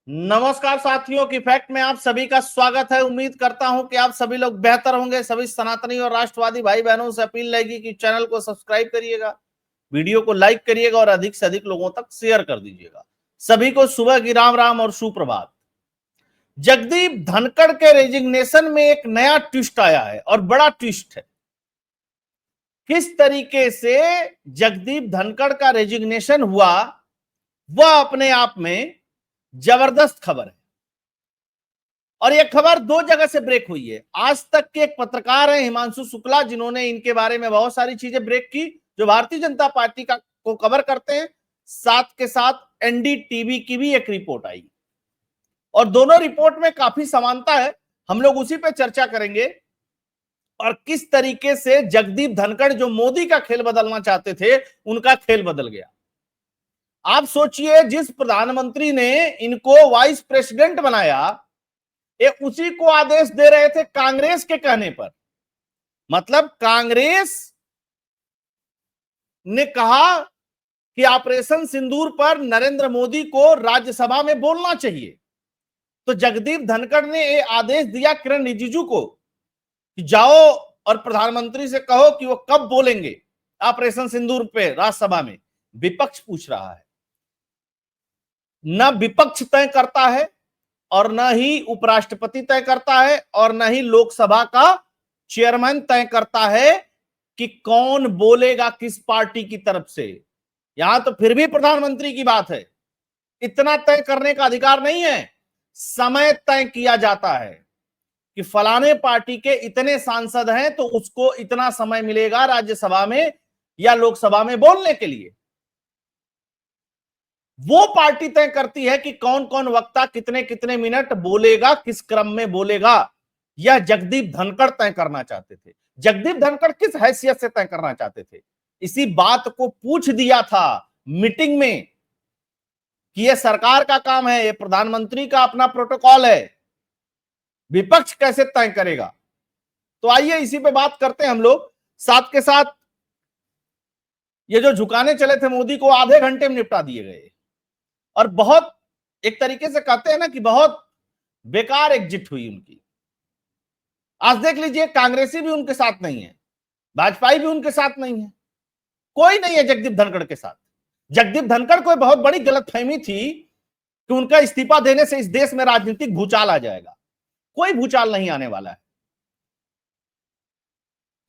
नमस्कार साथियों की फैक्ट में आप सभी का स्वागत है। उम्मीद करता हूं कि आप सभी लोग बेहतर होंगे। सभी सनातनी और राष्ट्रवादी भाई बहनों से अपील रहेगी कि चैनल को सब्सक्राइब करिएगा, वीडियो को लाइक करिएगा और अधिक से अधिक लोगों तक शेयर कर दीजिएगा। सभी को सुबह की राम राम और सुप्रभात। जगदीप धनखड़ के रेजिग्नेशन में एक नया ट्विस्ट आया है और बड़ा ट्विस्ट है। किस तरीके से जगदीप धनखड़ का रेजिग्नेशन हुआ वह अपने आप में जबरदस्त खबर है और यह खबर दो जगह से ब्रेक हुई है। आज तक के एक पत्रकार हैं हिमांशु शुक्ला, जिन्होंने इनके बारे में बहुत सारी चीजें ब्रेक की जो भारतीय जनता पार्टी को कवर करते हैं। साथ के साथ एनडीटीवी की भी एक रिपोर्ट आई और दोनों रिपोर्ट में काफी समानता है। हम लोग उसी पे चर्चा करेंगे और किस तरीके से जगदीप धनखड़ जो मोदी का खेल बदलना चाहते थे उनका खेल बदल गया। आप सोचिए, जिस प्रधानमंत्री ने इनको वाइस प्रेसिडेंट बनाया ये उसी को आदेश दे रहे थे कांग्रेस के कहने पर। मतलब कांग्रेस ने कहा कि ऑपरेशन सिंदूर पर नरेंद्र मोदी को राज्यसभा में बोलना चाहिए, तो जगदीप धनखड़ ने ये आदेश दिया किरण रिजिजू को कि जाओ और प्रधानमंत्री से कहो कि वो कब बोलेंगे ऑपरेशन सिंदूर पे राज्यसभा में। विपक्ष पूछ रहा है, न विपक्ष तय करता है और न ही उपराष्ट्रपति तय करता है और न ही लोकसभा का चेयरमैन तय करता है कि कौन बोलेगा किस पार्टी की तरफ से। यहां तो फिर भी प्रधानमंत्री की बात है, इतना तय करने का अधिकार नहीं है। समय तय किया जाता है कि फलाने पार्टी के इतने सांसद हैं तो उसको इतना समय मिलेगा राज्यसभा में या लोकसभा में बोलने के लिए। वो पार्टी तय करती है कि कौन कौन वक्ता कितने कितने मिनट बोलेगा, किस क्रम में बोलेगा। यह जगदीप धनखड़ तय करना चाहते थे। जगदीप धनखड़ किस हैसियत से तय करना चाहते थे, इसी बात को पूछ दिया था मीटिंग में कि यह सरकार का काम है, यह प्रधानमंत्री का अपना प्रोटोकॉल है, विपक्ष कैसे तय करेगा। तो आइए इसी पे बात करते हैं हम लोग। साथ के साथ ये जो झुकाने चले थे मोदी को आधे घंटे में निपटा दिए गए और बहुत एक तरीके से कहते हैं ना कि बहुत बेकार एग्जिट हुई उनकी। आज देख लीजिए, कांग्रेसी भी उनके साथ नहीं है, भाजपाई भी उनके साथ नहीं है, कोई नहीं है जगदीप धनखड़ के साथ। जगदीप धनखड़ को बहुत बड़ी गलतफहमी थी कि उनका इस्तीफा देने से इस देश में राजनीतिक भूचाल आ जाएगा। कोई भूचाल नहीं आने वाला है।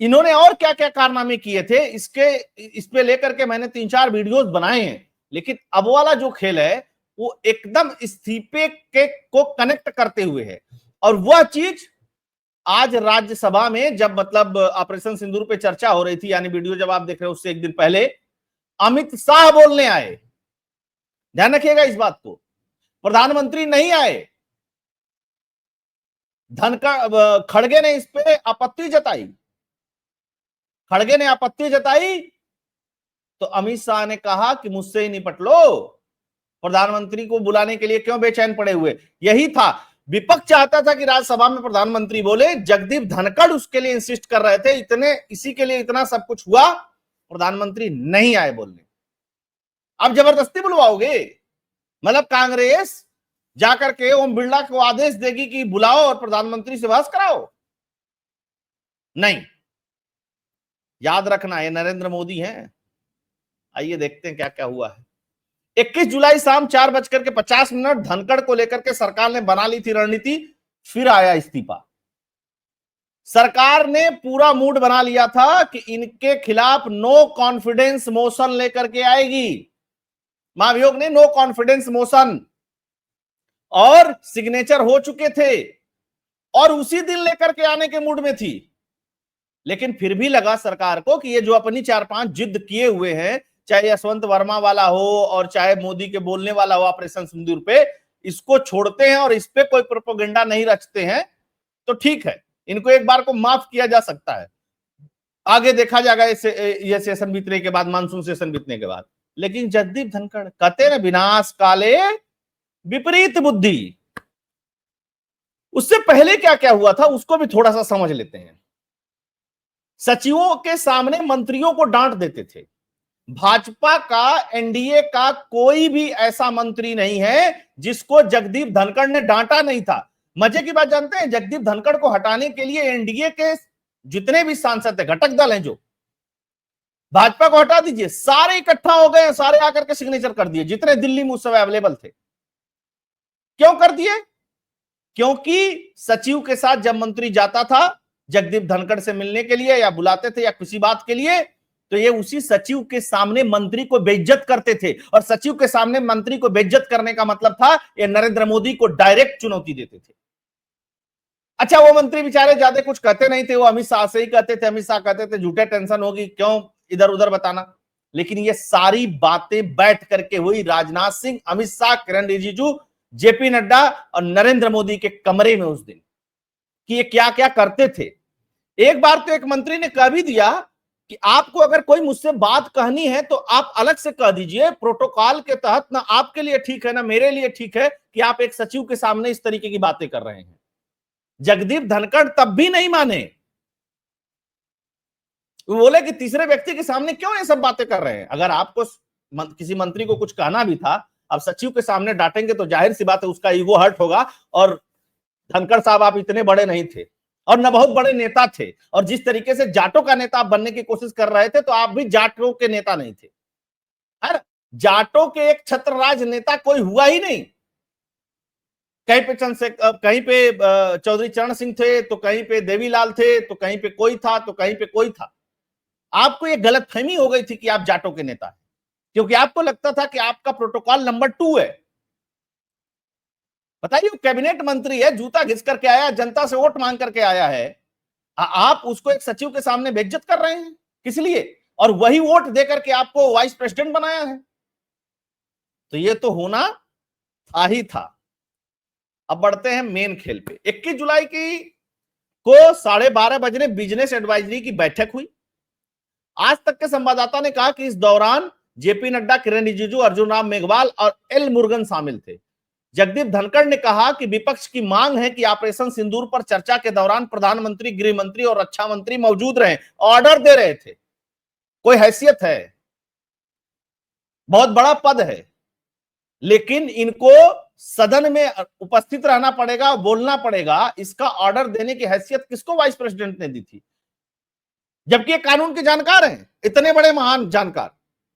इन्होंने और क्या क्या कारनामे किए थे इस पे लेकर के मैंने 3-4 वीडियोस बनाए हैं, लेकिन अब वाला जो खेल है वो एकदम इस्तीफे के को कनेक्ट करते हुए है। और वह चीज आज राज्यसभा में जब मतलब ऑपरेशन सिंदूर पे चर्चा हो रही थी, यानी वीडियो जब आप देख रहे हो उससे एक दिन पहले अमित शाह बोलने आए। ध्यान रखिएगा इस बात को, प्रधानमंत्री नहीं आए। धनखड़ खड़गे ने इस पे आपत्ति जताई, खड़गे ने आपत्ति जताई तो अमित शाह ने कहा कि मुझसे ही निपट लो, प्रधानमंत्री को बुलाने के लिए क्यों बेचैन पड़े हुए। यही था, विपक्ष चाहता था कि राज्यसभा में प्रधानमंत्री बोले, जगदीप धनखड़ उसके लिए इंसिस्ट कर रहे थे। इसी के लिए इतना सब कुछ हुआ, प्रधानमंत्री नहीं आए बोलने। अब जबरदस्ती बुलवाओगे, मतलब कांग्रेस जाकर के ओम बिरला को आदेश देगी कि बुलाओ और प्रधानमंत्री से बहस कराओ? नहीं, याद रखना ये नरेंद्र मोदी हैं। आइए देखते हैं क्या क्या हुआ है। 21 जुलाई शाम 4:50 धनखड़ को लेकर के सरकार ने बना ली थी रणनीति, फिर आया इस्तीफा। सरकार ने पूरा मूड बना लिया था कि इनके खिलाफ नो कॉन्फिडेंस मोशन लेकर के आएगी। महाभियोग ने नो कॉन्फिडेंस मोशन और सिग्नेचर हो चुके थे और उसी दिन लेकर के आने के मूड में थी। लेकिन फिर भी लगा सरकार को कि ये जो अपनी 4-5 जिद किए हुए हैं, चाहे यशवंत वर्मा वाला हो और चाहे मोदी के बोलने वाला हो ऑपरेशन सिंदूर पे, इसको छोड़ते हैं और इस पे कोई प्रोपेगेंडा नहीं रचते हैं तो ठीक है, इनको एक बार को माफ किया जा सकता है। आगे देखा जाएगा ये सेशन बीतने के बाद, मानसून सेशन बीतने के बाद। लेकिन जगदीप धनखड़ कहते हैं विनाश काले विपरीत बुद्धि। उससे पहले क्या क्या हुआ था उसको भी थोड़ा सा समझ लेते हैं। सचिवों के सामने मंत्रियों को डांट देते थे, भाजपा का, एनडीए का कोई भी ऐसा मंत्री नहीं है जिसको जगदीप धनखड़ ने डांटा नहीं था। मजे की बात जानते हैं, जगदीप धनखड़ को हटाने के लिए एनडीए के जितने भी सांसद थे, घटक दल हैं, जो भाजपा को हटा दीजिए, सारे इकट्ठा हो गए, सारे आकर के सिग्नेचर कर दिए, जितने दिल्ली में उस समय अवेलेबल थे। क्यों कर दिए? क्योंकि सचिव के साथ जब मंत्री जाता था जगदीप धनखड़ से मिलने के लिए या बुलाते थे या किसी बात के लिए, तो ये उसी सचिव के सामने मंत्री को बेइज्जत करते थे, और सचिव के सामने मंत्री को बेइज्जत करने का मतलब था ये नरेंद्र मोदी को डायरेक्ट चुनौती देते थे। अच्छा, वो मंत्री बेचारे ज्यादा कुछ कहते नहीं थे, वो अमित शाह से ही कहते थे, अमित शाह कहते थे झूठे टेंशन होगी, क्यों इधर उधर बताना। लेकिन ये सारी बातें बैठ करके हुई राजनाथ सिंह, अमित शाह, किरण रिजिजू, जेपी नड्डा और नरेंद्र मोदी के कमरे में उस दिन, कि ये क्या क्या करते थे। एक बार तो एक मंत्री ने कह भी दिया कि आपको अगर कोई मुझसे बात कहनी है तो आप अलग से कह दीजिए, प्रोटोकॉल के तहत ना आपके लिए ठीक है ना मेरे लिए ठीक है कि आप एक सचिव के सामने इस तरीके की बातें कर रहे हैं। जगदीप धनखड़ तब भी नहीं माने, वो बोले कि तीसरे व्यक्ति के सामने क्यों ये सब बातें कर रहे हैं। अगर आपको किसी मंत्री को कुछ कहना भी था, आप सचिव के सामने डांटेंगे तो जाहिर सी बात है उसका ईगो हर्ट होगा। और धनखड़ साहब आप इतने बड़े नहीं थे और न बहुत बड़े नेता थे, और जिस तरीके से जाटों का नेता बनने की कोशिश कर रहे थे, तो आप भी जाटों के नेता नहीं थे। है, जाटों के एक छत्रराज नेता कोई हुआ ही नहीं। कहीं पे कहीं पे चौधरी चरण सिंह थे, तो कहीं पे देवीलाल थे, तो कहीं पे कोई था, तो कहीं पे कोई था। आपको ये गलतफहमी हो गई थी कि आप जाटों के नेता हैं, क्योंकि आपको लगता था कि आपका प्रोटोकॉल नंबर 2 है। बताइए, कैबिनेट मंत्री है, जूता घिस करके आया, जनता से वोट मांग करके आया है, आप उसको एक सचिव के सामने बेइज्जत कर रहे हैं, किस लिए? और वही वोट देकर के आपको वाइस प्रेसिडेंट बनाया है। तो ये तो होना था ही था। अब बढ़ते हैं मेन खेल पे। 21 जुलाई की को 12:30 बजे बिजनेस एडवाइजरी की बैठक हुई। आज तक के संवाददाता ने कहा कि इस दौरान जेपी नड्डा, किरण रिजिजू, अर्जुन राम मेघवाल और एल मुरुगन शामिल थे। जगदीप धनखड़ ने कहा कि विपक्ष की मांग है कि ऑपरेशन सिंदूर पर चर्चा के दौरान प्रधानमंत्री, गृह मंत्री और रक्षा मंत्री मौजूद रहे। ऑर्डर दे रहे थे, कोई हैसियत है, बहुत बड़ा पद है, लेकिन इनको सदन में उपस्थित रहना पड़ेगा, बोलना पड़ेगा। इसका ऑर्डर देने की हैसियत किसको वाइस प्रेसिडेंट ने दी थी? जबकि ये कानून के जानकार हैं, इतने बड़े महान जानकार।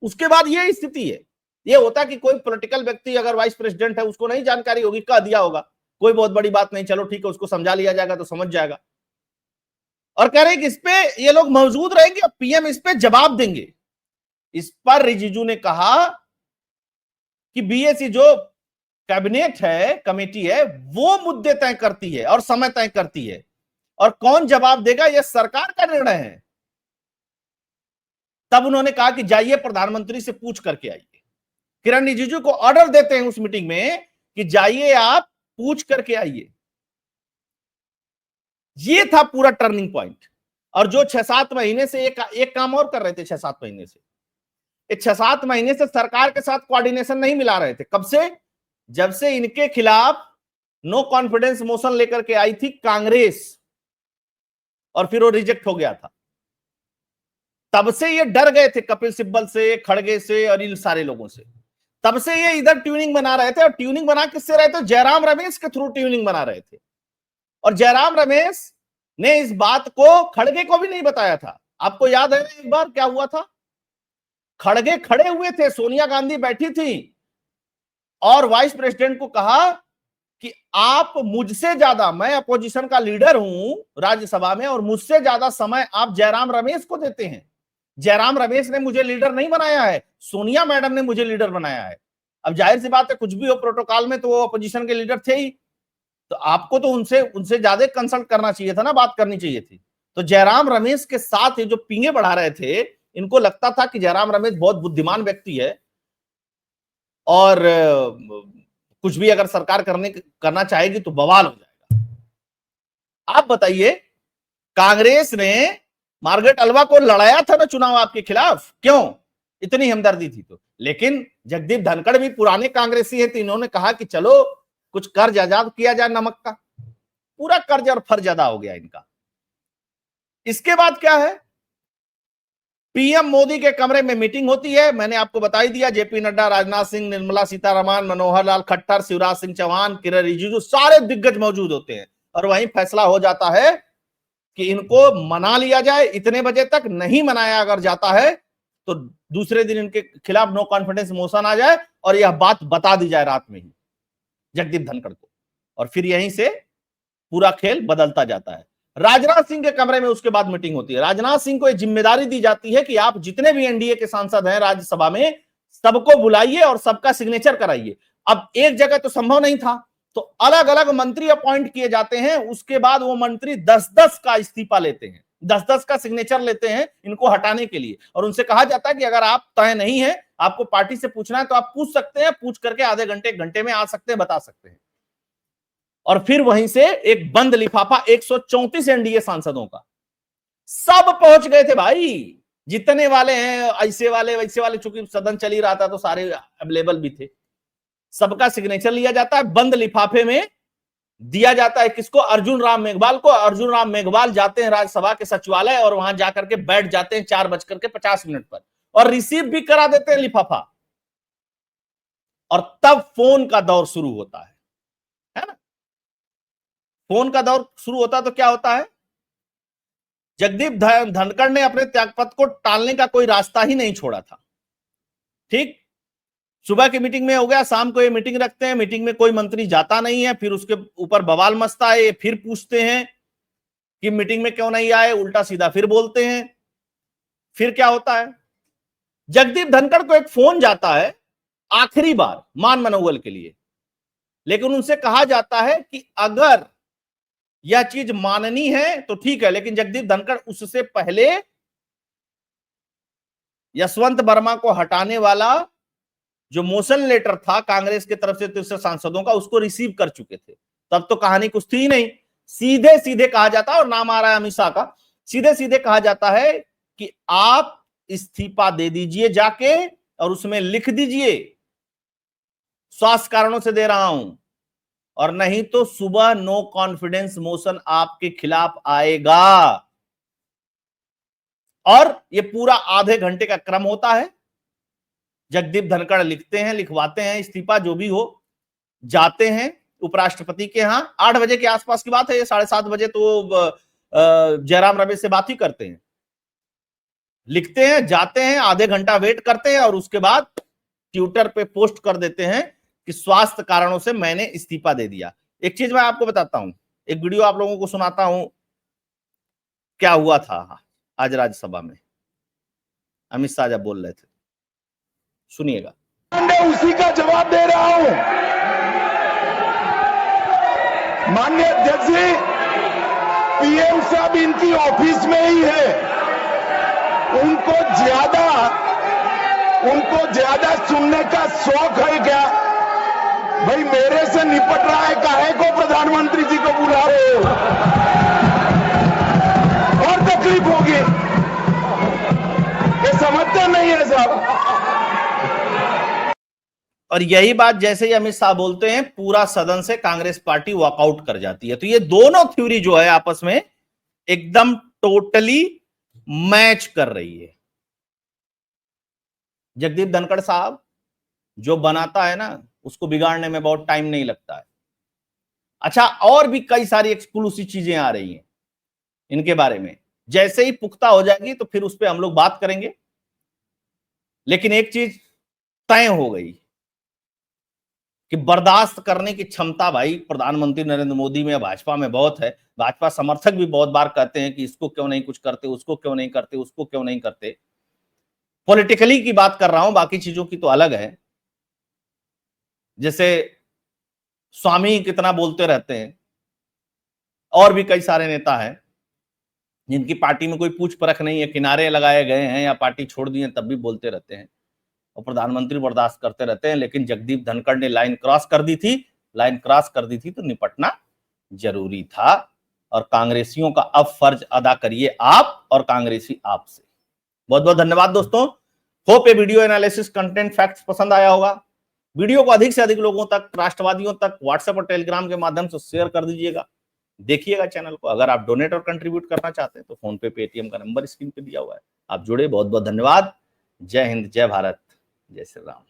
उसके बाद ये स्थिति है। ये होता कि कोई पॉलिटिकल व्यक्ति अगर वाइस प्रेसिडेंट है, उसको नहीं जानकारी होगी, कह दिया होगा, कोई बहुत बड़ी बात नहीं, चलो ठीक है, उसको समझा लिया जाएगा तो समझ जाएगा। और कह रहे हैं कि इस पे ये लोग मौजूद रहेंगे और पीएम इस पे जवाब देंगे। इस पर रिजिजू ने कहा कि बीएससी जो कैबिनेट है, कमेटी है, वो मुद्दे तय करती है और समय तय करती है, और कौन जवाब देगा यह सरकार का निर्णय है। तब उन्होंने कहा कि जाइए प्रधानमंत्री से पूछ करके आइए। किरण रिजिजू को ऑर्डर देते हैं उस मीटिंग में कि जाइए आप पूछ करके आइए। ये था पूरा टर्निंग पॉइंट। और जो 6-7 महीने से एक काम और कर रहे थे, 6-7 महीने से, 6-7 महीने से सरकार के साथ कोऑर्डिनेशन नहीं मिला रहे थे। कब से? जब से इनके खिलाफ नो कॉन्फिडेंस मोशन लेकर के आई थी कांग्रेस, और फिर वो रिजेक्ट हो गया था। तब से ये डर गए थे कपिल सिब्बल से, खड़गे से और इन सारे लोगों से। तब से ये इधर ट्यूनिंग बना रहे थे, और ट्यूनिंग बना किससे रहे थे? जयराम रमेश के थ्रू ट्यूनिंग बना रहे थे। और जयराम रमेश ने इस बात को खड़गे को भी नहीं बताया था। आपको याद है एक बार क्या हुआ था? खड़गे खड़े हुए थे, सोनिया गांधी बैठी थी, और वाइस प्रेसिडेंट को कहा कि आप मुझसे ज्यादा, मैं अपोजिशन का लीडर हूं राज्यसभा में, और मुझसे ज्यादा समय आप जयराम रमेश को देते हैं। जयराम रमेश ने मुझे लीडर नहीं बनाया है, सोनिया मैडम ने मुझे लीडर बनाया है। अब जाहिर सी बात है, कुछ भी हो प्रोटोकॉल में, तो वो अपोजिशन के लीडर थे ही, तो आपको तो उनसे ज्यादा कंसल्ट करना चाहिए था ना, बात करनी चाहिए थी। तो जयराम रमेश के साथ ये जो पींगे बढ़ा रहे थे, इनको लगता था कि जयराम रमेश बहुत बुद्धिमान व्यक्ति है, और कुछ भी अगर सरकार करना चाहेगी तो बवाल हो जाएगा। आप बताइए, कांग्रेस ने मार्गरेट अलवा को लड़ाया था ना चुनाव आपके खिलाफ, क्यों? इतनी हमदर्दी थी तो। लेकिन जगदीप धनखड़ भी पुराने कांग्रेसी है, तो इन्होंने कहा कि चलो कुछ कर्ज आजाद किया जाए नमक का। पूरा कर्ज और फर्ज अदा हो गया इनका। इसके बाद क्या है? पीएम मोदी के कमरे में मीटिंग होती है, मैंने आपको बता ही दिया, जेपी नड्डा, राजनाथ सिंह, निर्मला सीतारमण, मनोहर लाल खट्टर, शिवराज सिंह चौहान, किरण रिजिजू, सारे दिग्गज मौजूद होते हैं और वहीं फैसला हो जाता है कि इनको मना लिया जाए इतने बजे तक। नहीं मनाया अगर जाता है तो दूसरे दिन इनके खिलाफ नो कॉन्फिडेंस मोशन आ जाए और यह बात बता दी जाए रात में ही जगदीप धनखड़ को, और फिर यहीं से पूरा खेल बदलता जाता है। राजनाथ सिंह के कमरे में उसके बाद मीटिंग होती है। राजनाथ सिंह को एक जिम्मेदारी दी जाती है कि आप जितने भी एनडीए के सांसद हैं राज्यसभा में, सबको बुलाइए और सबका सिग्नेचर कराइए। अब एक जगह तो संभव नहीं था, तो अलग अलग मंत्री अपॉइंट किए जाते हैं। उसके बाद वो मंत्री 10-10 का इस्तीफा लेते हैं, 10-10 का सिग्नेचर लेते हैं इनको हटाने के लिए, और उनसे कहा जाता है कि अगर आप तय नहीं है, आपको पार्टी से पूछना है तो आप पूछ सकते हैं, पूछ करके आधे घंटे 1 घंटे में आ सकते हैं, बता सकते हैं। और फिर वहीं से एक बंद लिफाफा 134 एनडीए सांसदों का, सब पहुंच गए थे भाई, जितने वाले हैं, ऐसे वाले वैसे वाले, चूंकि सदन चल ही रहा था तो सारे अवेलेबल भी थे। सबका सिग्नेचर लिया जाता है, बंद लिफाफे में दिया जाता है किसको? अर्जुन राम मेघवाल को। अर्जुन राम मेघवाल जाते हैं राज्यसभा के सचिवालय और वहां जाकर के बैठ जाते हैं 4:50 पर और रिसीव भी करा देते हैं लिफाफा। और तब फोन का दौर शुरू होता है ना? फोन का दौर शुरू होता है तो क्या होता है? जगदीप धनखड़ ने अपने त्यागपत्र को टालने का कोई रास्ता ही नहीं छोड़ा था। ठीक, सुबह की मीटिंग में हो गया, शाम को ये मीटिंग रखते हैं, मीटिंग में कोई मंत्री जाता नहीं है, फिर उसके ऊपर बवाल मचता है, ये फिर पूछते हैं कि मीटिंग में क्यों नहीं आए, उल्टा सीधा फिर बोलते हैं। फिर क्या होता है? जगदीप धनखड़ को एक फोन जाता है आखिरी बार मान मनोवल के लिए, लेकिन उनसे कहा जाता है कि अगर यह चीज माननी है तो ठीक है, लेकिन जगदीप धनखड़ उससे पहले यशवंत वर्मा को हटाने वाला जो मोशन लेटर था कांग्रेस की तरफ से 63 सांसदों का, उसको रिसीव कर चुके थे। तब तो कहानी कुछ थी ही नहीं। सीधे सीधे कहा जाता है, और नाम आ रहा है अमित शाह का, सीधे सीधे कहा जाता है कि आप इस्तीफा दे दीजिए जाके, और उसमें लिख दीजिए स्वास्थ्य कारणों से दे रहा हूं, और नहीं तो सुबह नो कॉन्फिडेंस मोशन आपके खिलाफ आएगा। और ये पूरा आधे घंटे का क्रम होता है। जगदीप धनखड़ लिखते हैं, लिखवाते हैं इस्तीफा, जो भी हो, जाते हैं उपराष्ट्रपति के यहां। 8 बजे के आसपास की बात है, ये 7:30 बजे तो जयराम रमेश से बात ही करते हैं, लिखते हैं, जाते हैं, आधे घंटा वेट करते हैं और उसके बाद ट्विटर पे पोस्ट कर देते हैं कि स्वास्थ्य कारणों से मैंने इस्तीफा दे दिया। एक चीज मैं आपको बताता हूं, एक वीडियो आप लोगों को सुनाता हूं, क्या हुआ था आज राज्यसभा में। अमित शाह जब बोल रहे थे, सुनिएगा। मैं उसी का जवाब दे रहा हूं। माननीय अध्यक्ष जी, पीएम साहब इनकी ऑफिस में ही है, उनको ज्यादा सुनने का शौक है क्या? भाई मेरे से निपट रहा है, काहे को प्रधानमंत्री जी को बुला रहे हो? और तकलीफ होगी, ये समझते नहीं है साहब। और यही बात जैसे ही अमित शाह बोलते हैं, पूरा सदन से कांग्रेस पार्टी वॉकआउट कर जाती है। तो ये दोनों थ्योरी जो है आपस में एकदम टोटली मैच कर रही है। जगदीप धनखड़ साहब जो बनाता है ना, उसको बिगाड़ने में बहुत टाइम नहीं लगता है। अच्छा, और भी कई सारी एक्सक्लूसिव चीजें आ रही हैं इनके बारे में, जैसे ही पुख्ता हो जाएगी तो फिर उस पर हम लोग बात करेंगे। लेकिन एक चीज तय हो गई कि बर्दाश्त करने की क्षमता भाई प्रधानमंत्री नरेंद्र मोदी में, भाजपा में बहुत है। भाजपा समर्थक भी बहुत बार कहते हैं कि इसको क्यों नहीं कुछ करते, उसको क्यों नहीं करते, उसको क्यों नहीं करते। पॉलिटिकली की बात कर रहा हूं, बाकी चीजों की तो अलग है। जैसे स्वामी कितना बोलते रहते हैं, और भी कई सारे नेता हैं जिनकी पार्टी में कोई पूछ परख नहीं है, किनारे लगाए गए हैं या पार्टी छोड़ दी है, तब भी बोलते रहते हैं और प्रधानमंत्री बर्दाश्त करते रहते हैं। लेकिन जगदीप धनखड़ ने लाइन क्रॉस कर दी थी, लाइन क्रॉस कर दी थी तो निपटना जरूरी था। और कांग्रेसियों का अब फर्ज अदा करिए आप, और कांग्रेसी आपसे। बहुत बहुत धन्यवाद दोस्तों। होप ये वीडियो एनालिसिस कंटेंट फैक्ट्स पसंद आया होगा। वीडियो को अधिक से अधिक लोगों तक, राष्ट्रवादियों तक व्हाट्सएप और टेलीग्राम के माध्यम से शेयर कर दीजिएगा। देखिएगा चैनल को। अगर आप डोनेट और कंट्रीब्यूट करना चाहते हैं तो फोन पे, पेटीएम का नंबर स्क्रीन पे दिया हुआ है। आप जुड़े, बहुत बहुत धन्यवाद। जय हिंद, जय भारत, जय श्री राम।